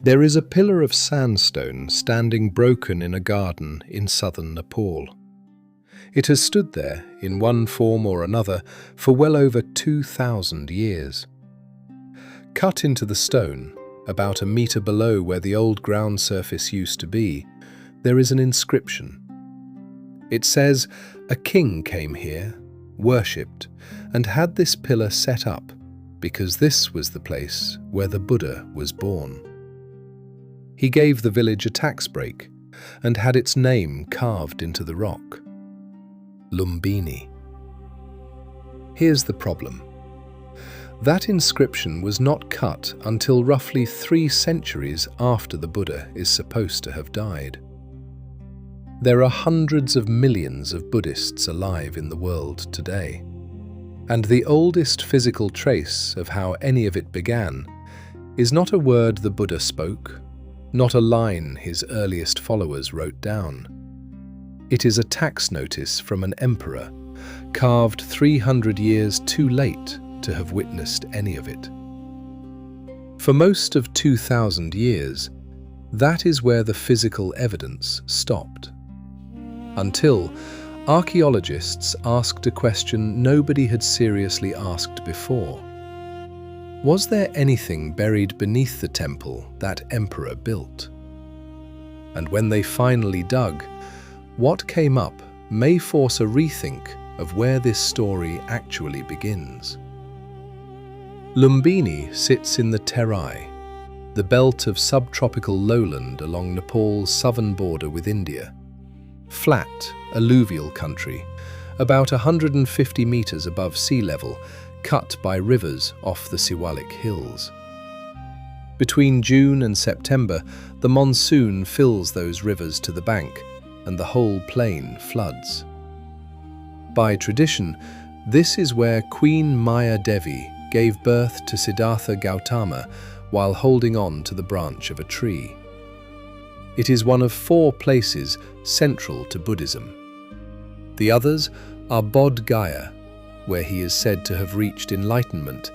There is a pillar of sandstone standing broken in a garden in southern Nepal. It has stood there, in one form or another, for well over 2,000 years. Cut into the stone, about a metre below where the old ground surface used to be, there is an inscription. It says, "A king came here, worshipped, and had this pillar set up, because this was the place where the Buddha was born. He gave the village a tax break and had its name carved into the rock. Lumbini." Here's the problem. That inscription was not cut until roughly 3 centuries after the Buddha is supposed to have died. There are hundreds of millions of Buddhists alive in the world today, and the oldest physical trace of how any of it began is not a word the Buddha spoke, not a line his earliest followers wrote down. It is a tax notice from an emperor, carved 300 years too late to have witnessed any of it. For most of 2,000 years, that is where the physical evidence stopped. Until archaeologists asked a question nobody had seriously asked before. Was there anything buried beneath the temple that emperor built? And when they finally dug, what came up may force a rethink of where this story actually begins. Lumbini sits in the Terai, the belt of subtropical lowland along Nepal's southern border with India. Flat, alluvial country, about 150 meters above sea level, cut by rivers off the Siwalik Hills. Between June and September, the monsoon fills those rivers to the bank, and the whole plain floods. By tradition, this is where Queen Maya Devi gave birth to Siddhartha Gautama while holding on to the branch of a tree. It is one of 4 places central to Buddhism. The others are Bodh Gaya, where he is said to have reached enlightenment,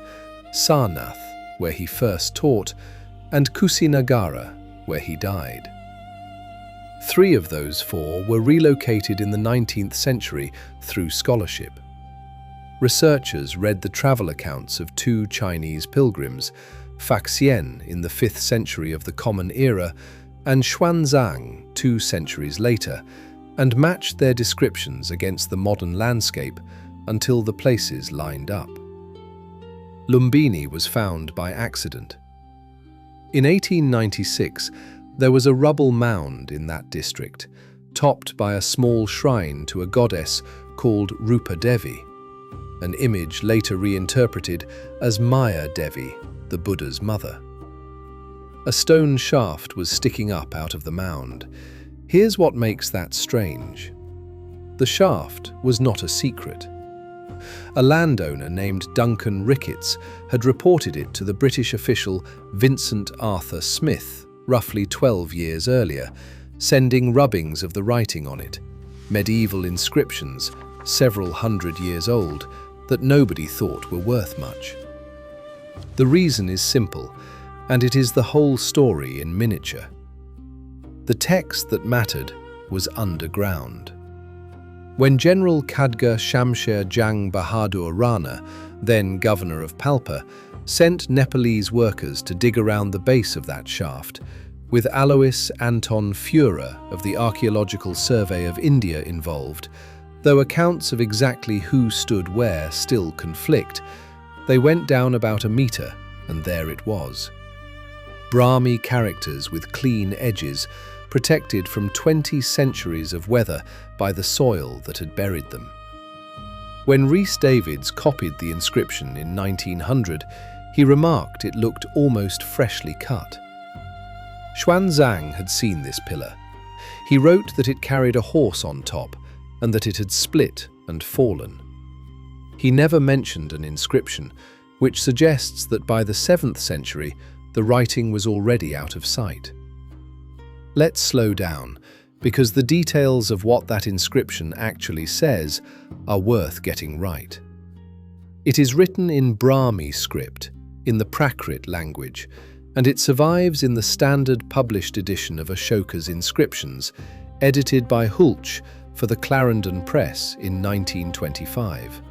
Sarnath, where he first taught, and Kusinagara, where he died. 3 of those 4 were relocated in the 19th century through scholarship. Researchers read the travel accounts of 2 Chinese pilgrims, Faxian in the 5th century of the Common Era and Xuanzang 2 centuries later, and matched their descriptions against the modern landscape until the places lined up. Lumbini was found by accident. In 1896, there was a rubble mound in that district, topped by a small shrine to a goddess called Rupa Devi, an image later reinterpreted as Maya Devi, the Buddha's mother. A stone shaft was sticking up out of the mound. Here's what makes that strange. The shaft was not a secret. A landowner named Duncan Ricketts had reported it to the British official Vincent Arthur Smith roughly 12 years earlier, sending rubbings of the writing on it, medieval inscriptions several hundred years old that nobody thought were worth much. The reason is simple, and it is the whole story in miniature. The text that mattered was underground. When General Khadga Shamsher Jang Bahadur Rana, then governor of Palpa, sent Nepalese workers to dig around the base of that shaft, with Alois Anton Führer of the Archaeological Survey of India involved, though accounts of exactly who stood where still conflict, they went down about a metre, and there it was. Brahmi characters with clean edges, protected from 20 centuries of weather by the soil that had buried them. When Rhys Davids copied the inscription in 1900, he remarked it looked almost freshly cut. Xuanzang had seen this pillar. He wrote that it carried a horse on top and that it had split and fallen. He never mentioned an inscription, which suggests that by the 7th century, the writing was already out of sight. Let's slow down, because the details of what that inscription actually says are worth getting right. It is written in Brahmi script, in the Prakrit language, and it survives in the standard published edition of Ashoka's inscriptions, edited by Hulch for the Clarendon Press in 1925.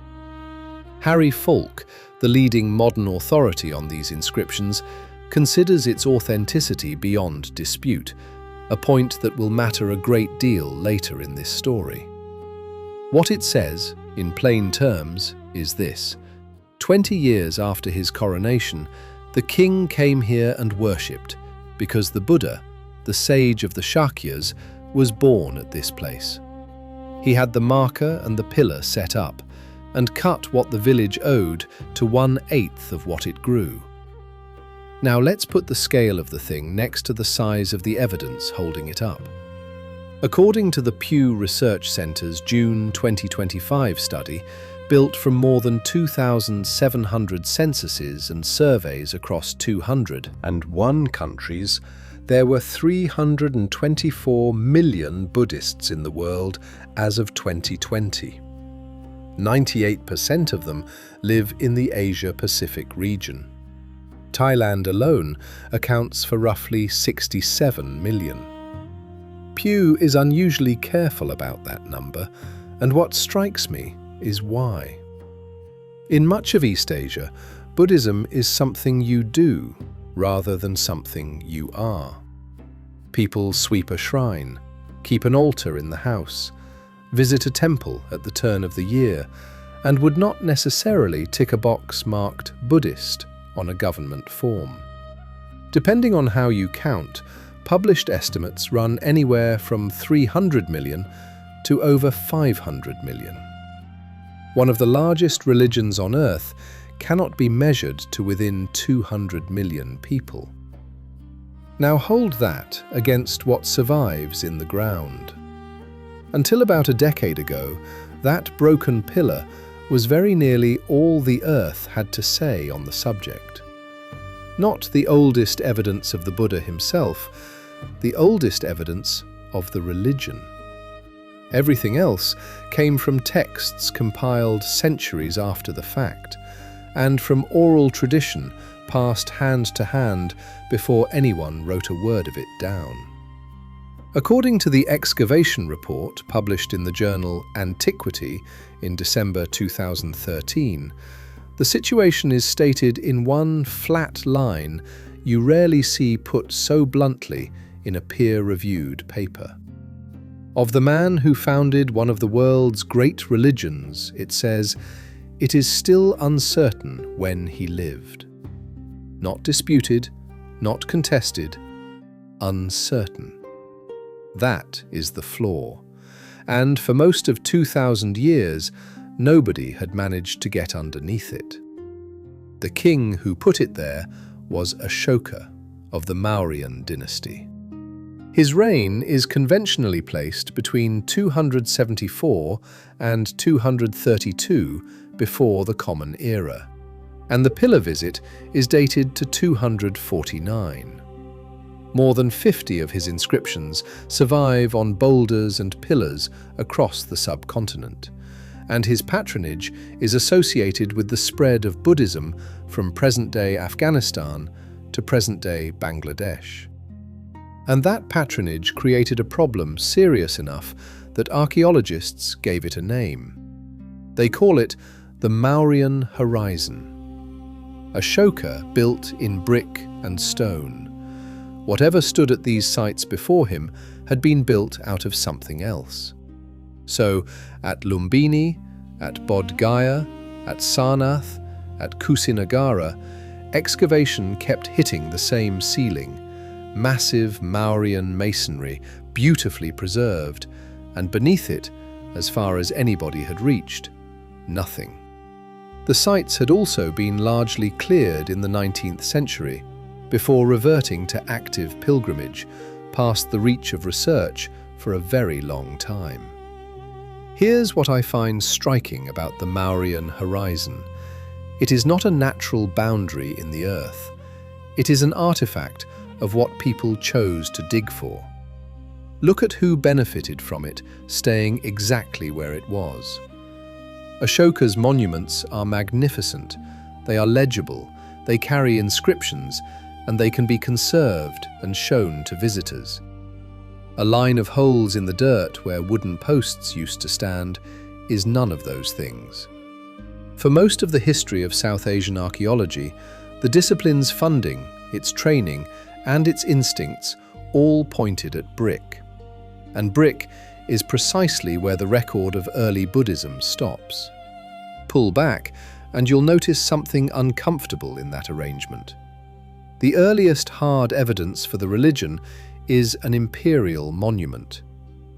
Harry Falk, the leading modern authority on these inscriptions, considers its authenticity beyond dispute, a point that will matter a great deal later in this story. What it says, in plain terms, is this: 20 years after his coronation, the king came here and worshipped, because the Buddha, the sage of the Shakyas, was born at this place. He had the marker and the pillar set up, and cut what the village owed to 1/8 of what it grew. Now let's put the scale of the thing next to the size of the evidence holding it up. According to the Pew Research Center's June 2025 study, built from more than 2,700 censuses and surveys across 201 countries, there were 324 million Buddhists in the world as of 2020. 98% of them live in the Asia-Pacific region. Thailand alone accounts for roughly 67 million. Pew is unusually careful about that number, and what strikes me is why. In much of East Asia, Buddhism is something you do rather than something you are. People sweep a shrine, keep an altar in the house, visit a temple at the turn of the year, and would not necessarily tick a box marked Buddhist on a government form. Depending on how you count, published estimates run anywhere from 300 million to over 500 million. One of the largest religions on Earth cannot be measured to within 200 million people. Now hold that against what survives in the ground. Until about a decade ago, that broken pillar was very nearly all the Earth had to say on the subject. Not the oldest evidence of the Buddha himself, the oldest evidence of the religion. Everything else came from texts compiled centuries after the fact, and from oral tradition passed hand to hand before anyone wrote a word of it down. According to the excavation report published in the journal Antiquity in December 2013, the situation is stated in one flat line you rarely see put so bluntly in a peer-reviewed paper. Of the man who founded one of the world's great religions, it says, "It is still uncertain when he lived." Not disputed, not contested, uncertain. That is the flaw. And for most of 2,000 years, nobody had managed to get underneath it. The king who put it there was Ashoka of the Mauryan dynasty. His reign is conventionally placed between 274 and 232 before the Common Era, and the pillar visit is dated to 249. More than 50 of his inscriptions survive on boulders and pillars across the subcontinent, and his patronage is associated with the spread of Buddhism from present-day Afghanistan to present-day Bangladesh. And that patronage created a problem serious enough that archaeologists gave it a name. They call it the Mauryan Horizon. Ashoka built in brick and stone. Whatever stood at these sites before him had been built out of something else. So, at Lumbini, at Bodh Gaya, at Sarnath, at Kusinagara, excavation kept hitting the same ceiling, massive Mauryan masonry, beautifully preserved, and beneath it, as far as anybody had reached, nothing. The sites had also been largely cleared in the 19th century, before reverting to active pilgrimage, past the reach of research for a very long time. Here's what I find striking about the Mauryan horizon. It is not a natural boundary in the earth. It is an artifact of what people chose to dig for. Look at who benefited from it staying exactly where it was. Ashoka's monuments are magnificent. They are legible, they carry inscriptions, and they can be conserved and shown to visitors. A line of holes in the dirt where wooden posts used to stand is none of those things. For most of the history of South Asian archaeology, the discipline's funding, its training, and its instincts all pointed at brick. And brick is precisely where the record of early Buddhism stops. Pull back, and you'll notice something uncomfortable in that arrangement. The earliest hard evidence for the religion is an imperial monument,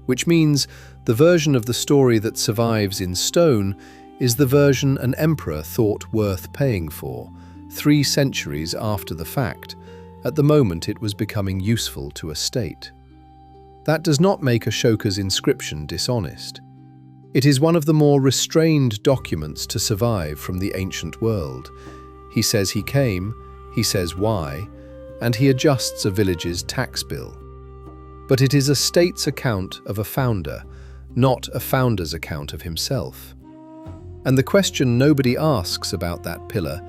which means the version of the story that survives in stone is the version an emperor thought worth paying for, 3 centuries after the fact, at the moment it was becoming useful to a state. That does not make Ashoka's inscription dishonest. It is one of the more restrained documents to survive from the ancient world. He says he came, he says why, and he adjusts a village's tax bill. But it is a state's account of a founder, not a founder's account of himself. And the question nobody asks about that pillar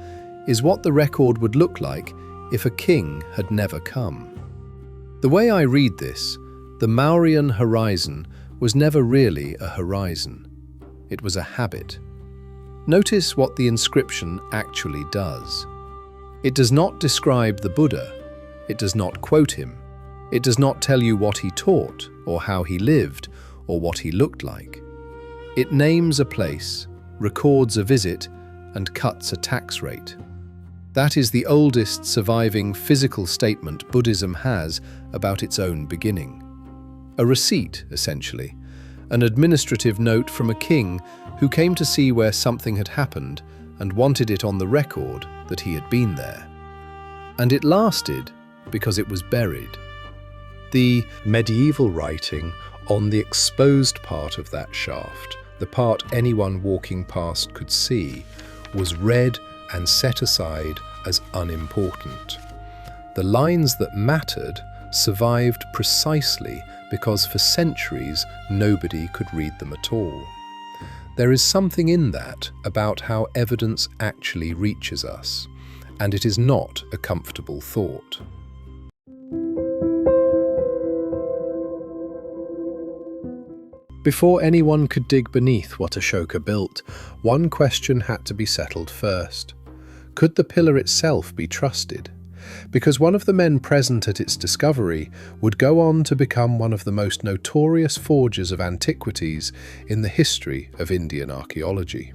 is what the record would look like if a king had never come. The way I read this, the Mauryan horizon was never really a horizon. It was a habit. Notice what the inscription actually does. It does not describe the Buddha. It does not quote him. It does not tell you what he taught, or how he lived, or what he looked like. It names a place, records a visit, and cuts a tax rate. That is the oldest surviving physical statement Buddhism has about its own beginning. A receipt, essentially, an administrative note from a king who came to see where something had happened and wanted it on the record that he had been there. And it lasted because it was buried. The medieval writing on the exposed part of that shaft, the part anyone walking past could see, was read and set aside as unimportant. The lines that mattered survived precisely because for centuries nobody could read them at all. There is something in that about how evidence actually reaches us, and it is not a comfortable thought. Before anyone could dig beneath what Ashoka built, one question had to be settled first. Could the pillar itself be trusted? Because one of the men present at its discovery would go on to become one of the most notorious forgers of antiquities in the history of Indian archaeology.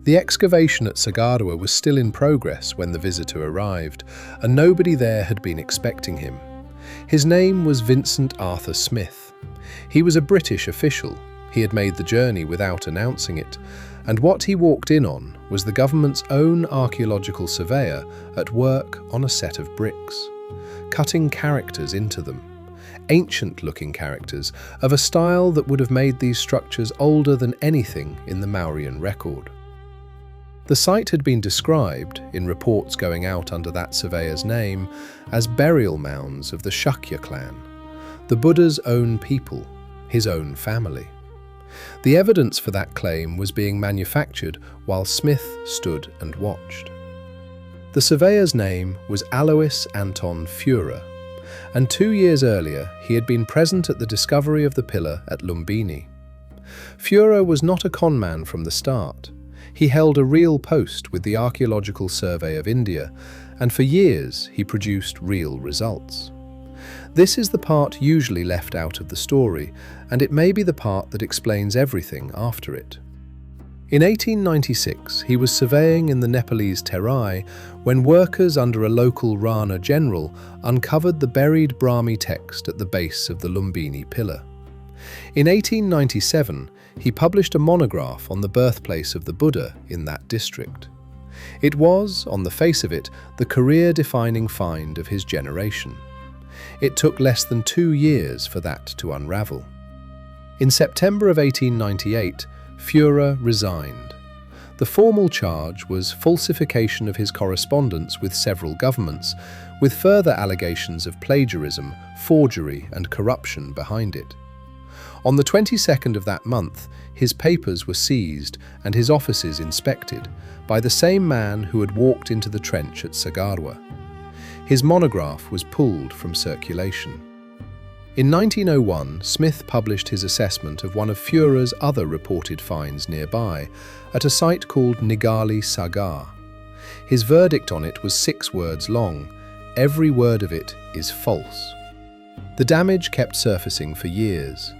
The excavation at Sagarwa was still in progress when the visitor arrived, and nobody there had been expecting him. His name was Vincent Arthur Smith. He was a British official. He had made the journey without announcing it, and what he walked in on was the government's own archaeological surveyor at work on a set of bricks, cutting characters into them, ancient-looking characters of a style that would have made these structures older than anything in the Mauryan record. The site had been described, in reports going out under that surveyor's name, as burial mounds of the Shakya clan, the Buddha's own people, his own family. The evidence for that claim was being manufactured while Smith stood and watched. The surveyor's name was Alois Anton Führer, and 2 years earlier he had been present at the discovery of the pillar at Lumbini. Führer was not a conman from the start. He held a real post with the Archaeological Survey of India, and for years he produced real results. This is the part usually left out of the story, and it may be the part that explains everything after it. In 1896, he was surveying in the Nepalese Terai when workers under a local Rana general uncovered the buried Brahmi text at the base of the Lumbini pillar. In 1897, he published a monograph on the birthplace of the Buddha in that district. It was, on the face of it, the career-defining find of his generation. It took less than 2 years for that to unravel. In September of 1898, Führer resigned. The formal charge was falsification of his correspondence with several governments, with further allegations of plagiarism, forgery, and corruption behind it. On the 22nd of that month, his papers were seized and his offices inspected by the same man who had walked into the trench at Sagarwa. His monograph was pulled from circulation. In 1901, Smith published his assessment of one of Führer's other reported finds nearby, at a site called Nigali Sagar. His verdict on it was 6 words long. Every word of it is false. The damage kept surfacing for years.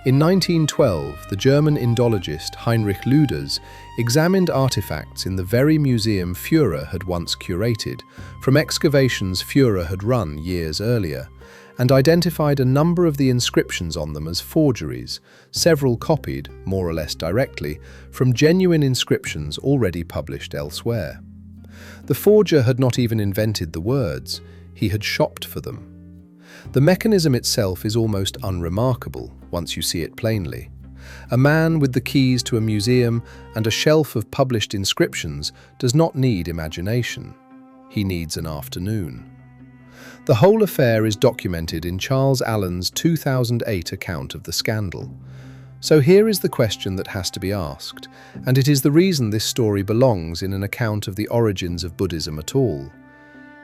In 1912, the German Indologist Heinrich Lüders examined artifacts in the very museum Führer had once curated, from excavations Führer had run years earlier, and identified a number of the inscriptions on them as forgeries, several copied, more or less directly, from genuine inscriptions already published elsewhere. The forger had not even invented the words, he had shopped for them. The mechanism itself is almost unremarkable, once you see it plainly. A man with the keys to a museum and a shelf of published inscriptions does not need imagination. He needs an afternoon. The whole affair is documented in Charles Allen's 2008 account of the scandal. So here is the question that has to be asked, and it is the reason this story belongs in an account of the origins of Buddhism at all.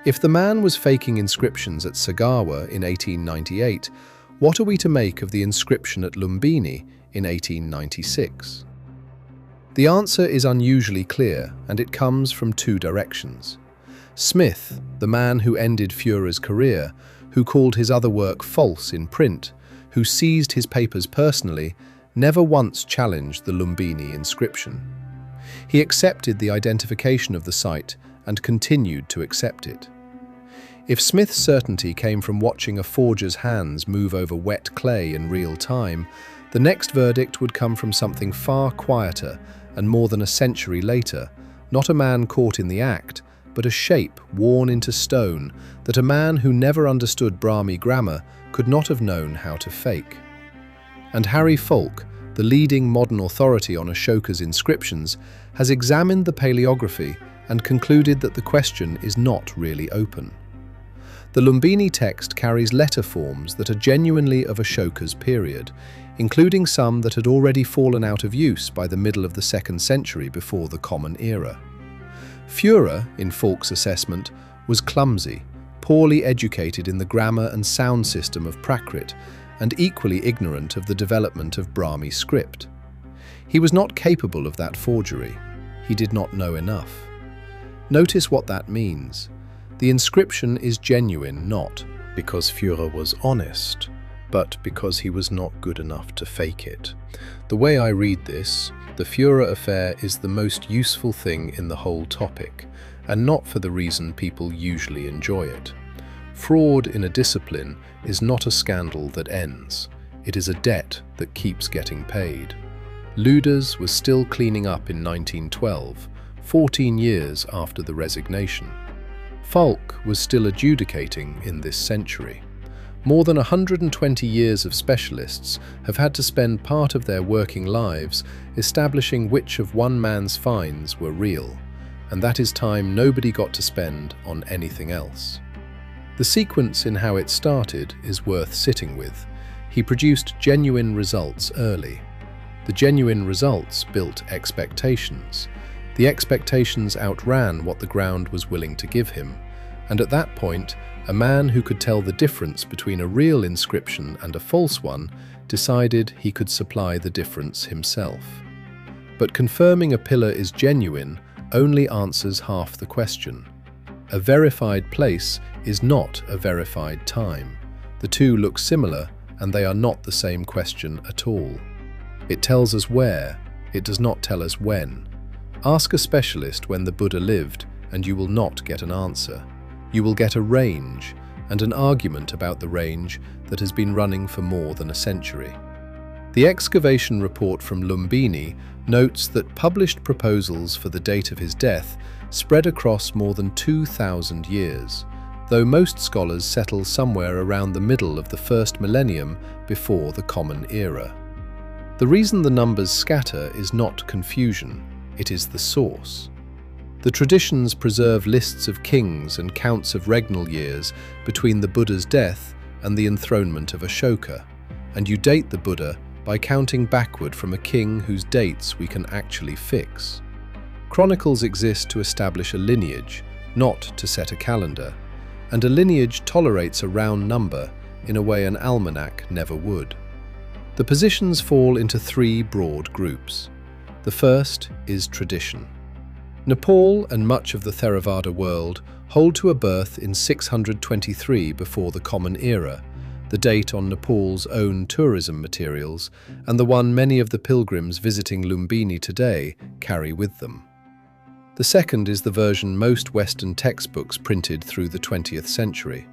If the man was faking inscriptions at Sagawa in 1898, what are we to make of the inscription at Lumbini in 1896? The answer is unusually clear, and it comes from 2 directions. Smith, the man who ended Führer's career, who called his other work false in print, who seized his papers personally, never once challenged the Lumbini inscription. He accepted the identification of the site and continued to accept it. If Smith's certainty came from watching a forger's hands move over wet clay in real time, the next verdict would come from something far quieter and more than a century later, not a man caught in the act, but a shape worn into stone that a man who never understood Brahmi grammar could not have known how to fake. And Harry Falk, the leading modern authority on Ashoka's inscriptions, has examined the paleography and concluded that the question is not really open. The Lumbini text carries letter forms that are genuinely of Ashoka's period, including some that had already fallen out of use by the middle of the 2nd century before the Common Era. Führer, in Falk's assessment, was clumsy, poorly educated in the grammar and sound system of Prakrit, and equally ignorant of the development of Brahmi script. He was not capable of that forgery. He did not know enough. Notice what that means. The inscription is genuine not because Führer was honest, but because he was not good enough to fake it. The way I read this, the Führer affair is the most useful thing in the whole topic, and not for the reason people usually enjoy it. Fraud in a discipline is not a scandal that ends. It is a debt that keeps getting paid. Lüders was still cleaning up in 1912, 14 years after the resignation. Falk was still adjudicating in this century. More than 120 years of specialists have had to spend part of their working lives establishing which of one man's finds were real, and that is time nobody got to spend on anything else. The sequence in how it started is worth sitting with. He produced genuine results early. The genuine results built expectations. The expectations outran what the ground was willing to give him, and at that point, a man who could tell the difference between a real inscription and a false one decided he could supply the difference himself. But confirming a pillar is genuine only answers half the question. A verified place is not a verified time. The two look similar, and they are not the same question at all. It tells us where, it does not tell us when. Ask a specialist when the Buddha lived, and you will not get an answer. You will get a range, and an argument about the range that has been running for more than a century. The excavation report from Lumbini notes that published proposals for the date of his death spread across more than 2,000 years, though most scholars settle somewhere around the middle of the 1st millennium before the Common Era. The reason the numbers scatter is not confusion, it is the source. The traditions preserve lists of kings and counts of regnal years between the Buddha's death and the enthronement of Ashoka, and you date the Buddha by counting backward from a king whose dates we can actually fix. Chronicles exist to establish a lineage, not to set a calendar, and a lineage tolerates a round number in a way an almanac never would. The positions fall into three broad groups. The first is tradition. Nepal and much of the Theravada world hold to a birth in 623 before the Common Era, the date on Nepal's own tourism materials and the one many of the pilgrims visiting Lumbini today carry with them. The second is the version most Western textbooks printed through the 20th century.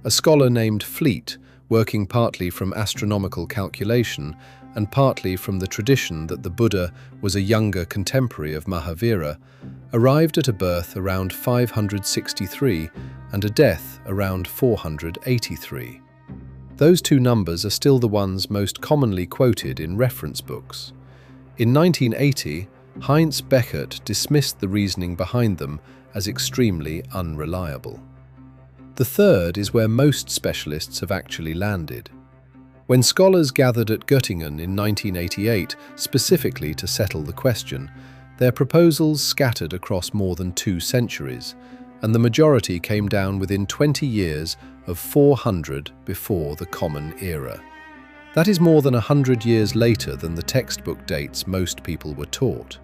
A scholar named Fleet, working partly from astronomical calculation and partly from the tradition that the Buddha was a younger contemporary of Mahavira, arrived at a birth around 563 and a death around 483. Those two numbers are still the ones most commonly quoted in reference books. In 1980, Heinz Beckert dismissed the reasoning behind them as extremely unreliable. The third is where most specialists have actually landed. When scholars gathered at Göttingen in 1988 specifically to settle the question, their proposals scattered across more than 2 centuries, and the majority came down within 20 years of 400 before the Common Era. That is more than 100 years later than the textbook dates most people were taught.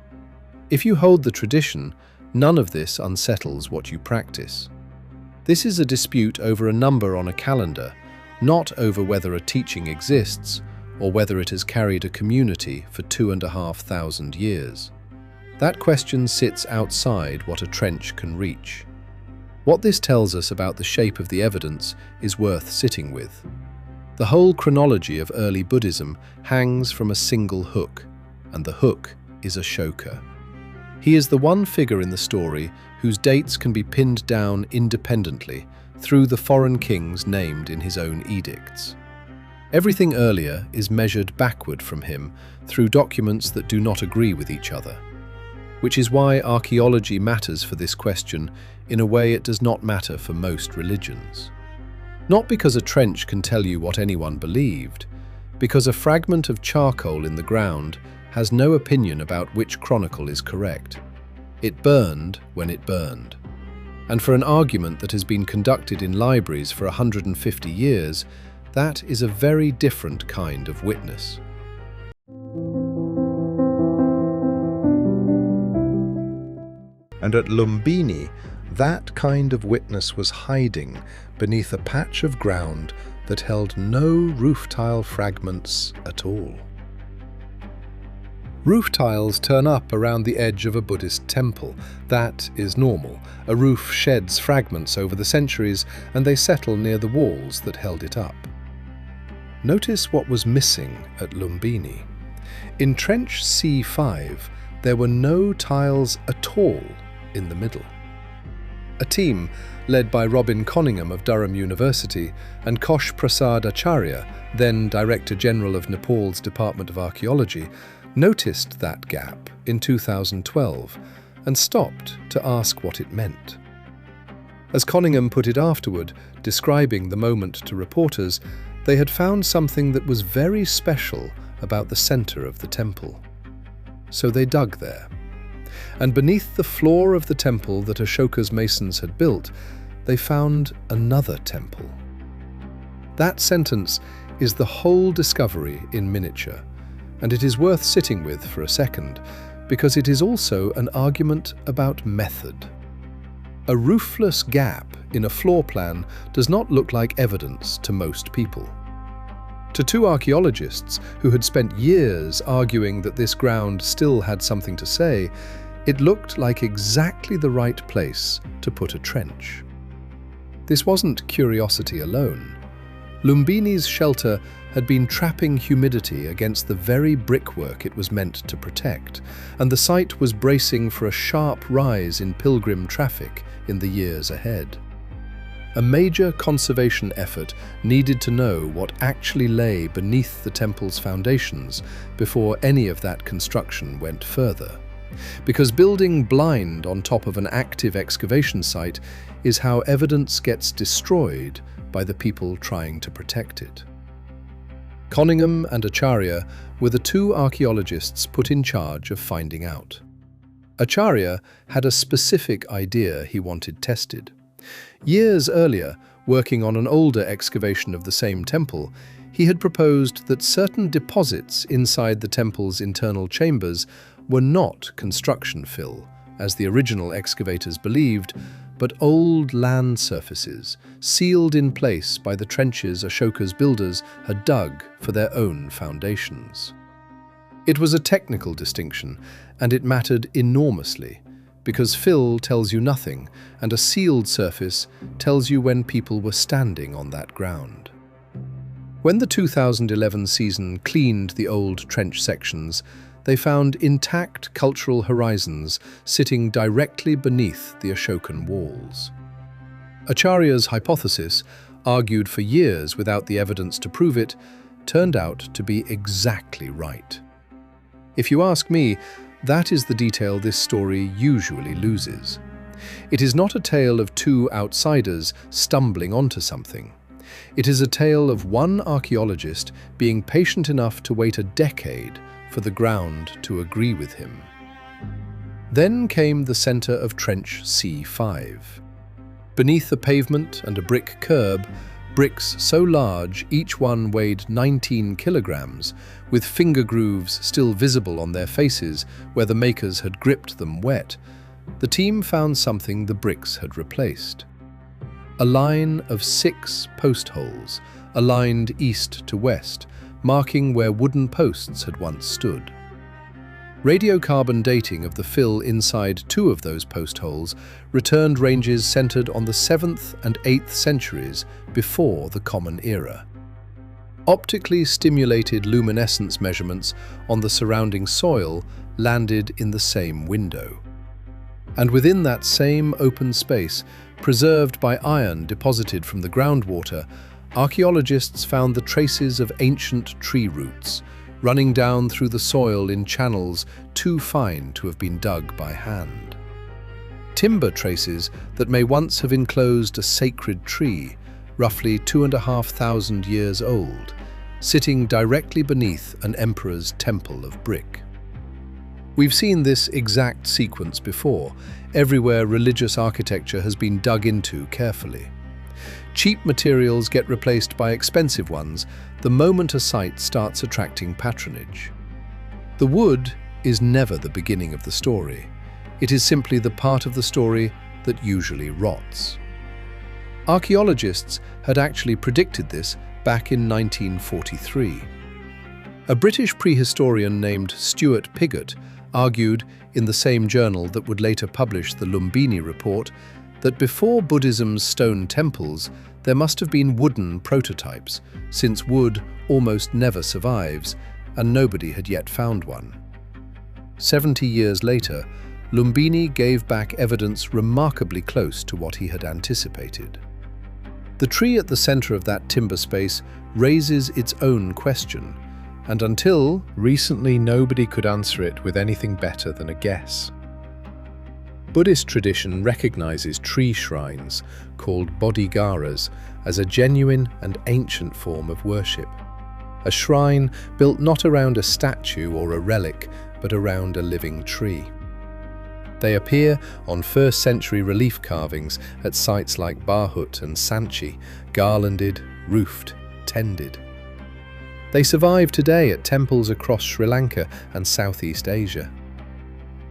If you hold the tradition, none of this unsettles what you practice. This is a dispute over a number on a calendar, not over whether a teaching exists or whether it has carried a community for 2,500 years. That question sits outside what a trench can reach. What this tells us about the shape of the evidence is worth sitting with. The whole chronology of early Buddhism hangs from a single hook, and the hook is Ashoka. He is the one figure in the story whose dates can be pinned down independently through the foreign kings named in his own edicts. Everything earlier is measured backward from him through documents that do not agree with each other, which is why archaeology matters for this question in a way it does not matter for most religions. Not because a trench can tell you what anyone believed, because a fragment of charcoal in the ground has no opinion about which chronicle is correct. It burned when it burned. And for an argument that has been conducted in libraries for 150 years, that is a very different kind of witness. And at Lumbini, that kind of witness was hiding beneath a patch of ground that held no roof tile fragments at all. Roof tiles turn up around the edge of a Buddhist temple. That is normal. A roof sheds fragments over the centuries and they settle near the walls that held it up. Notice what was missing at Lumbini. In trench C5, there were no tiles at all in the middle. A team, led by Robin Conningham of Durham University and Kosh Prasad Acharya, then Director General of Nepal's Department of Archaeology, noticed that gap in 2012 and stopped to ask what it meant. As Conningham put it afterward, describing the moment to reporters, they had found something that was very special about the center of the temple. So they dug there. And beneath the floor of the temple that Ashoka's masons had built, they found another temple. That sentence is the whole discovery in miniature, and it is worth sitting with for a second, because it is also an argument about method. A roofless gap in a floor plan does not look like evidence to most people. To two archaeologists who had spent years arguing that this ground still had something to say, it looked like exactly the right place to put a trench. This wasn't curiosity alone. Lumbini's shelter had been trapping humidity against the very brickwork it was meant to protect, and the site was bracing for a sharp rise in pilgrim traffic in the years ahead. A major conservation effort needed to know what actually lay beneath the temple's foundations before any of that construction went further. Because building blind on top of an active excavation site is how evidence gets destroyed by the people trying to protect it. Conningham and Acharya were the two archaeologists put in charge of finding out. Acharya had a specific idea he wanted tested. Years earlier, working on an older excavation of the same temple, he had proposed that certain deposits inside the temple's internal chambers were not construction fill, as the original excavators believed, but old land surfaces, sealed in place by the trenches Ashoka's builders had dug for their own foundations. It was a technical distinction, and it mattered enormously, because fill tells you nothing, and a sealed surface tells you when people were standing on that ground. When the 2011 season cleaned the old trench sections, they found intact cultural horizons sitting directly beneath the Ashokan walls. Acharya's hypothesis, argued for years without the evidence to prove it, turned out to be exactly right. If you ask me, that is the detail this story usually loses. It is not a tale of two outsiders stumbling onto something. It is a tale of one archaeologist being patient enough to wait a decade for the ground to agree with him. Then came the center of Trench C5. Beneath a pavement and a brick curb, bricks so large each one weighed 19 kilograms, with finger grooves still visible on their faces where the makers had gripped them wet, the team found something the bricks had replaced. A line of 6 postholes, aligned east to west, marking where wooden posts had once stood. Radiocarbon dating of the fill inside 2 of those postholes returned ranges centered on the 7th and 8th centuries before the Common Era. Optically stimulated luminescence measurements on the surrounding soil landed in the same window. And within that same open space, preserved by iron deposited from the groundwater, archaeologists found the traces of ancient tree roots, running down through the soil in channels too fine to have been dug by hand. Timber traces that may once have enclosed a sacred tree, roughly 2,500 years old, sitting directly beneath an emperor's temple of brick. We've seen this exact sequence before, everywhere religious architecture has been dug into carefully. Cheap materials get replaced by expensive ones the moment a site starts attracting patronage. The wood is never the beginning of the story. It is simply the part of the story that usually rots. Archaeologists had actually predicted this back in 1943. A British prehistorian named Stuart Pigott argued in the same journal that would later publish the Lumbini report that before Buddhism's stone temples, there must have been wooden prototypes, since wood almost never survives, and nobody had yet found one. 70 years later, Lumbini gave back evidence remarkably close to what he had anticipated. The tree at the center of that timber space raises its own question, and until recently nobody could answer it with anything better than a guess. Buddhist tradition recognizes tree shrines, called bodhigaras, as a genuine and ancient form of worship. A shrine built not around a statue or a relic, but around a living tree. They appear on 1st century relief carvings at sites like Barhut and Sanchi, garlanded, roofed, tended. They survive today at temples across Sri Lanka and Southeast Asia.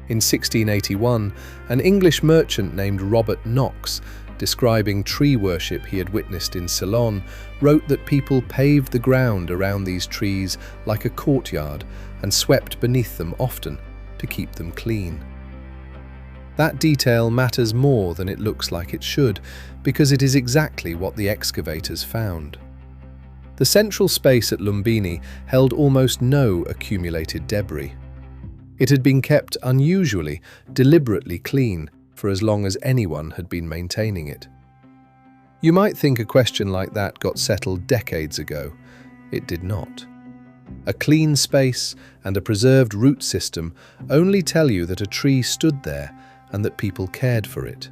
In 1681, an English merchant named Robert Knox, describing tree worship he had witnessed in Ceylon, wrote that people paved the ground around these trees like a courtyard and swept beneath them often to keep them clean. That detail matters more than it looks like it should, because it is exactly what the excavators found. The central space at Lumbini held almost no accumulated debris. It had been kept unusually, deliberately clean for as long as anyone had been maintaining it. You might think a question like that got settled decades ago. It did not. A clean space and a preserved root system only tell you that a tree stood there and that people cared for it.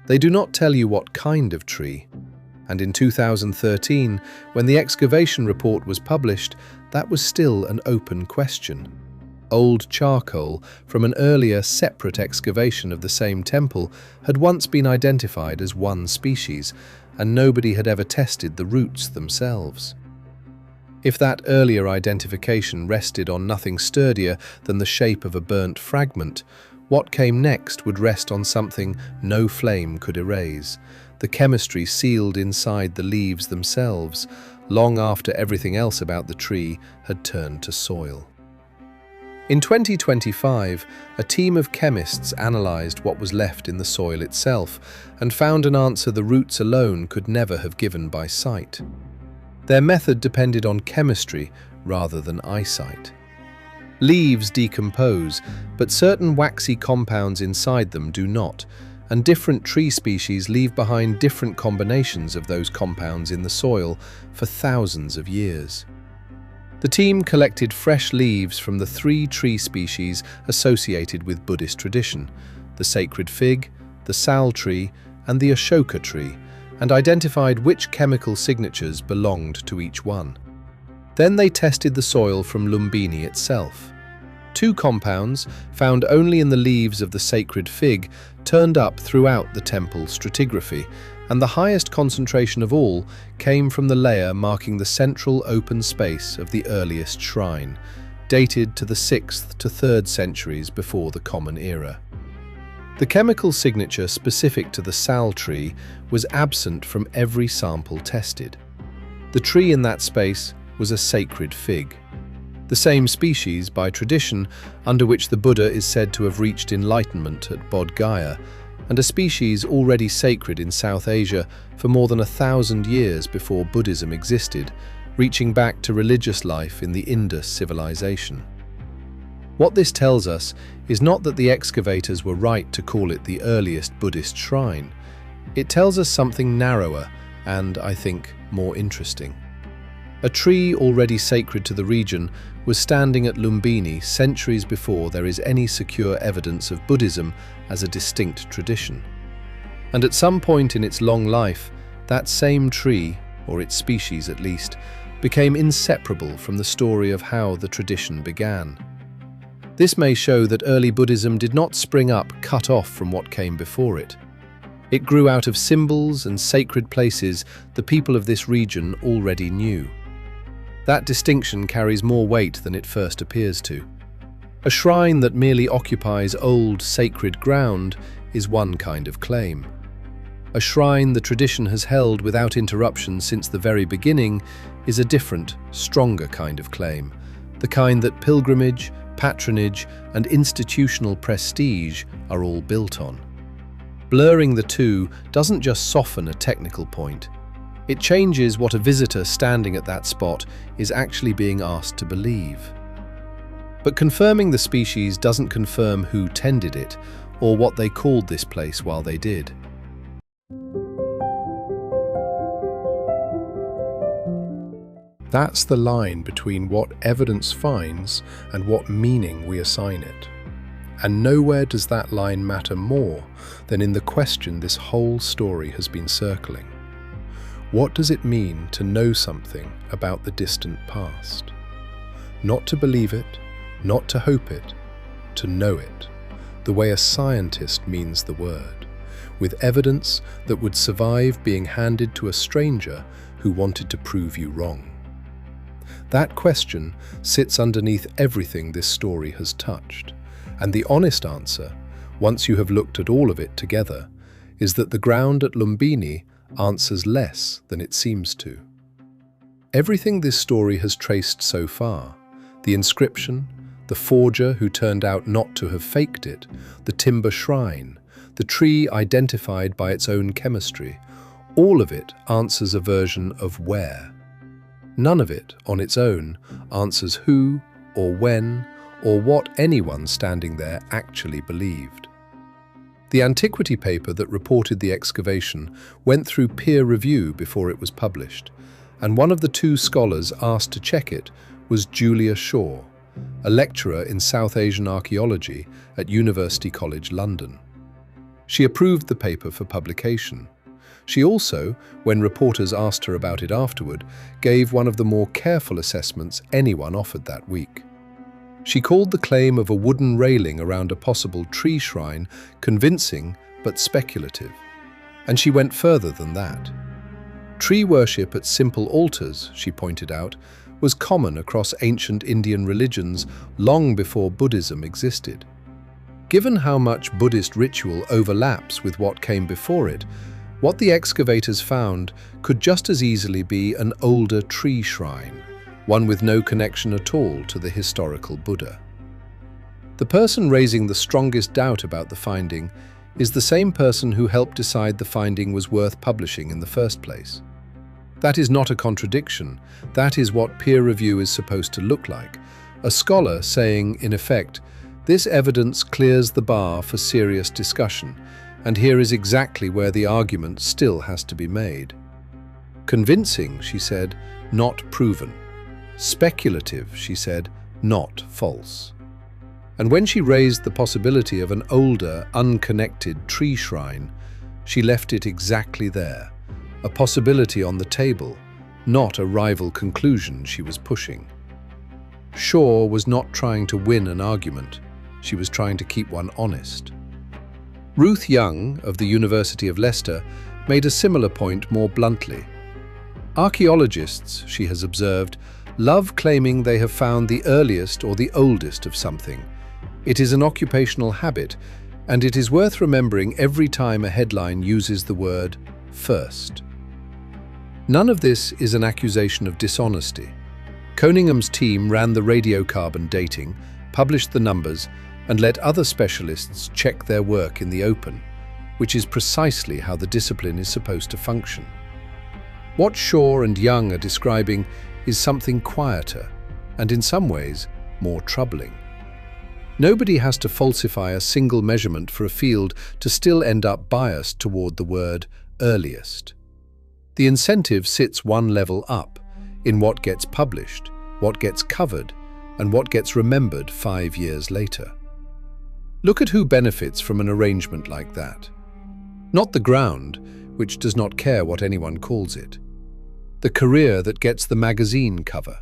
They do not tell you what kind of tree. And in 2013, when the excavation report was published, that was still an open question. old charcoal from an earlier separate excavation of the same temple had once been identified as one species, and nobody had ever tested the roots themselves. If that earlier identification rested on nothing sturdier than the shape of a burnt fragment, what came next would rest on something no flame could erase, the chemistry sealed inside the leaves themselves, long after everything else about the tree had turned to soil. In 2025, a team of chemists analysed what was left in the soil itself and found an answer the roots alone could never have given by sight. Their method depended on chemistry rather than eyesight. Leaves decompose, but certain waxy compounds inside them do not, and different tree species leave behind different combinations of those compounds in the soil for thousands of years. The team collected fresh leaves from the 3 tree species associated with Buddhist tradition, the sacred fig, the sal tree, and the Ashoka tree, and identified which chemical signatures belonged to each one. Then they tested the soil from Lumbini itself. 2 compounds, found only in the leaves of the sacred fig, turned up throughout the temple stratigraphy, and the highest concentration of all came from the layer marking the central open space of the earliest shrine, dated to the 6th to 3rd centuries before the Common Era. The chemical signature specific to the sal tree was absent from every sample tested. The tree in that space was a sacred fig, the same species by tradition under which the Buddha is said to have reached enlightenment at Bodh Gaya, and a species already sacred in South Asia for more than 1,000 years before Buddhism existed, reaching back to religious life in the Indus civilization. What this tells us is not that the excavators were right to call it the earliest Buddhist shrine. It tells us something narrower and, I think, more interesting. A tree already sacred to the region was standing at Lumbini centuries before there is any secure evidence of Buddhism as a distinct tradition. And at some point in its long life, that same tree, or its species at least, became inseparable from the story of how the tradition began. This may show that early Buddhism did not spring up cut off from what came before it. It grew out of symbols and sacred places the people of this region already knew. That distinction carries more weight than it first appears to. A shrine that merely occupies old, sacred ground is one kind of claim. A shrine the tradition has held without interruption since the very beginning is a different, stronger kind of claim, the kind that pilgrimage, patronage, and institutional prestige are all built on. Blurring the two doesn't just soften a technical point. It changes what a visitor standing at that spot is actually being asked to believe. But confirming the species doesn't confirm who tended it or what they called this place while they did. That's the line between what evidence finds and what meaning we assign it. And nowhere does that line matter more than in the question this whole story has been circling. What does it mean to know something about the distant past? Not to believe it, not to hope it, to know it, the way a scientist means the word, with evidence that would survive being handed to a stranger who wanted to prove you wrong. That question sits underneath everything this story has touched, and the honest answer, once you have looked at all of it together, is that the ground at Lumbini answers less than it seems to. Everything this story has traced so far, the inscription, the forger who turned out not to have faked it, the timber shrine, the tree identified by its own chemistry, all of it answers a version of where. None of it, on its own, answers who, or when, or what anyone standing there actually believed. The antiquity paper that reported the excavation went through peer review before it was published, and one of the 2 scholars asked to check it was Julia Shaw, a lecturer in South Asian archaeology at University College London. She approved the paper for publication. She also, when reporters asked her about it afterward, gave one of the more careful assessments anyone offered that week. She called the claim of a wooden railing around a possible tree shrine convincing but speculative. And she went further than that. Tree worship at simple altars, she pointed out, was common across ancient Indian religions long before Buddhism existed. Given how much Buddhist ritual overlaps with what came before it, what the excavators found could just as easily be an older tree shrine, one with no connection at all to the historical Buddha. The person raising the strongest doubt about the finding is the same person who helped decide the finding was worth publishing in the first place. That is not a contradiction. That is what peer review is supposed to look like. A scholar saying, in effect, this evidence clears the bar for serious discussion, and here is exactly where the argument still has to be made. Convincing, she said, not proven. Speculative, she said, not false. And when she raised the possibility of an older, unconnected tree shrine, she left it exactly there, a possibility on the table, not a rival conclusion she was pushing. Shaw was not trying to win an argument, she was trying to keep one honest. Ruth Young, of the University of Leicester, made a similar point more bluntly. Archaeologists, she has observed, love claiming they have found the earliest or the oldest of something. It is an occupational habit, and it is worth remembering every time a headline uses the word first. None of this is an accusation of dishonesty. Coningham's team ran the radiocarbon dating, published the numbers, and let other specialists check their work in the open, which is precisely how the discipline is supposed to function. What Shaw and Young are describing is something quieter, and in some ways, more troubling. Nobody has to falsify a single measurement for a field to still end up biased toward the word earliest. The incentive sits one level up, in what gets published, what gets covered, and what gets remembered 5 years later. Look at who benefits from an arrangement like that. Not the ground, which does not care what anyone calls it. The career that gets the magazine cover.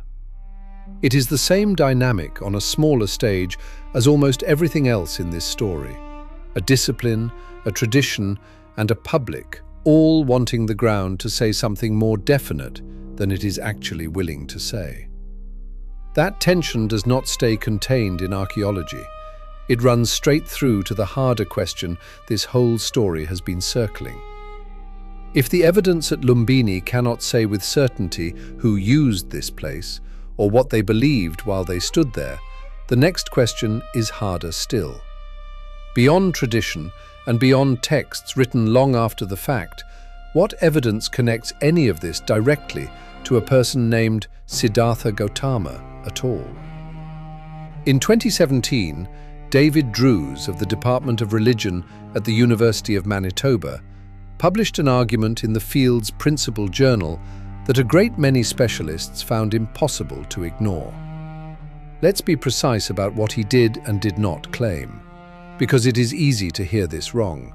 It is the same dynamic on a smaller stage as almost everything else in this story. A discipline, a tradition, and a public, all wanting the ground to say something more definite than it is actually willing to say. That tension does not stay contained in archaeology. It runs straight through to the harder question this whole story has been circling. If the evidence at Lumbini cannot say with certainty who used this place, or what they believed while they stood there, the next question is harder still. Beyond tradition, and beyond texts written long after the fact, what evidence connects any of this directly to a person named Siddhartha Gautama at all? In 2017, David Drews of the Department of Religion at the University of Manitoba published an argument in the field's principal journal that a great many specialists found impossible to ignore. Let's be precise about what he did and did not claim, because it is easy to hear this wrong.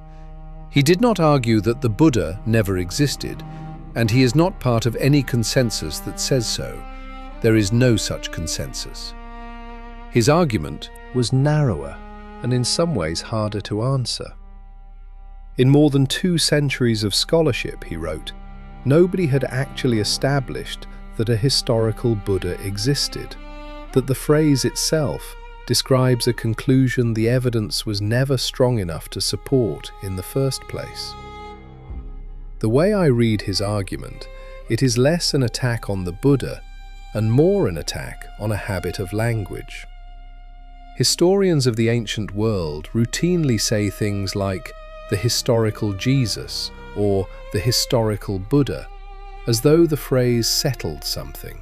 He did not argue that the Buddha never existed, and he is not part of any consensus that says so. There is no such consensus. His argument was narrower and in some ways harder to answer. In more than 2 centuries of scholarship, he wrote, nobody had actually established that a historical Buddha existed, that the phrase itself describes a conclusion the evidence was never strong enough to support in the first place. The way I read his argument, it is less an attack on the Buddha and more an attack on a habit of language. Historians of the ancient world routinely say things like the historical Jesus or the historical Buddha, as though the phrase settled something.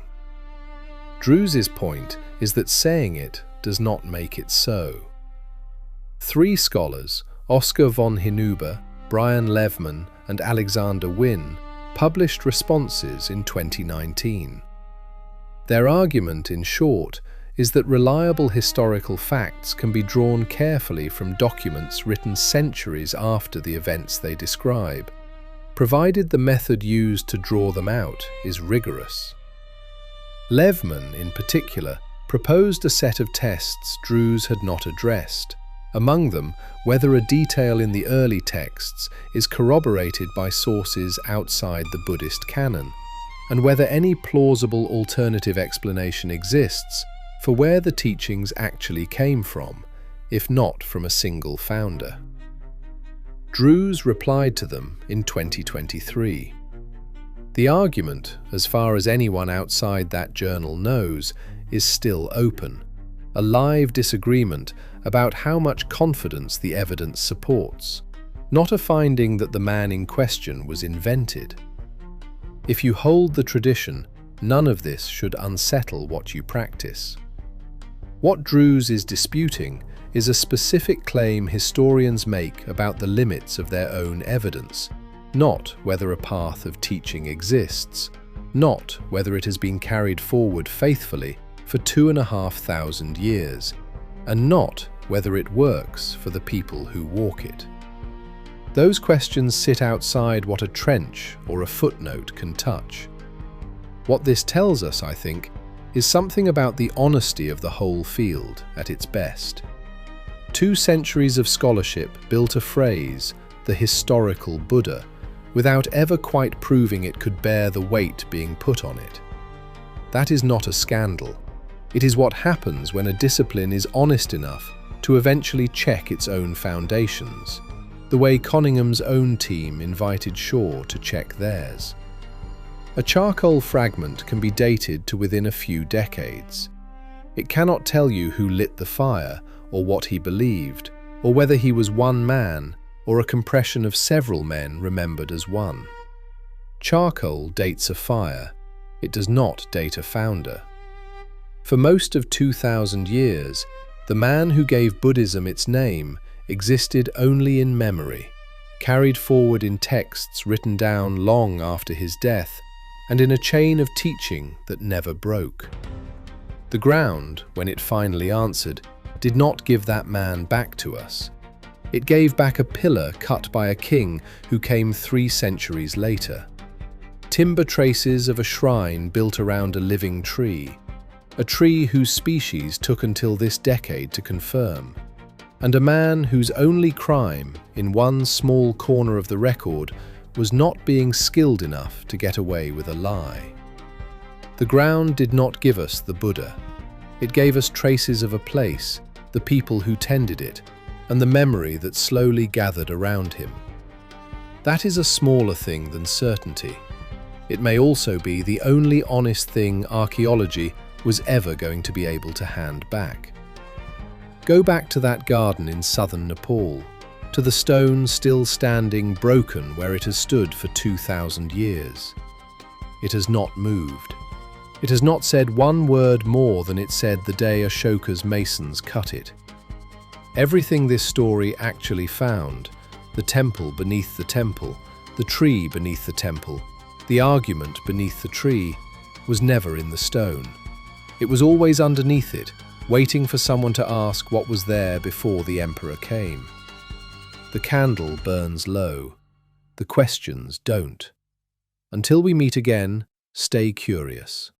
Drews's point is that saying it does not make it so. 3 scholars, Oscar von Hinuber, Brian Levman, and Alexander Wynne, published responses in 2019. Their argument, in short, is that reliable historical facts can be drawn carefully from documents written centuries after the events they describe, provided the method used to draw them out is rigorous. Levman, in particular, proposed a set of tests Druze had not addressed. Among them, whether a detail in the early texts is corroborated by sources outside the Buddhist canon, and whether any plausible alternative explanation exists for where the teachings actually came from, if not from a single founder. Druze replied to them in 2023. The argument, as far as anyone outside that journal knows, is still open, a live disagreement about how much confidence the evidence supports, not a finding that the man in question was invented. If you hold the tradition, none of this should unsettle what you practice. What Druze is disputing is a specific claim historians make about the limits of their own evidence, not whether a path of teaching exists, not whether it has been carried forward faithfully for 2,500 years, and not whether it works for the people who walk it. Those questions sit outside what a trench or a footnote can touch. What this tells us, I think, is something about the honesty of the whole field at its best. 2 centuries of scholarship built a phrase, the historical Buddha, without ever quite proving it could bear the weight being put on it. That is not a scandal. It is what happens when a discipline is honest enough to eventually check its own foundations, the way Conningham's own team invited Shaw to check theirs. A charcoal fragment can be dated to within a few decades. It cannot tell you who lit the fire, or what he believed, or whether he was one man, or a compression of several men remembered as one. Charcoal dates a fire. It does not date a founder. For most of 2,000 years, the man who gave Buddhism its name existed only in memory, carried forward in texts written down long after his death, and in a chain of teaching that never broke. The ground, when it finally answered, did not give that man back to us. It gave back a pillar cut by a king who came 3 centuries later. Timber traces of a shrine built around a living tree, a tree whose species took until this decade to confirm, and a man whose only crime, in one small corner of the record, was not being skilled enough to get away with a lie. The ground did not give us the Buddha. It gave us traces of a place, the people who tended it, and the memory that slowly gathered around him. That is a smaller thing than certainty. It may also be the only honest thing archaeology was ever going to be able to hand back. Go back to that garden in southern Nepal, to the stone still standing broken where it has stood for 2,000 years. It has not moved. It has not said one word more than it said the day Ashoka's masons cut it. Everything this story actually found, the temple beneath the temple, the tree beneath the temple, the argument beneath the tree, was never in the stone. It was always underneath it, waiting for someone to ask what was there before the emperor came. The candle burns low. The questions don't. Until we meet again, stay curious.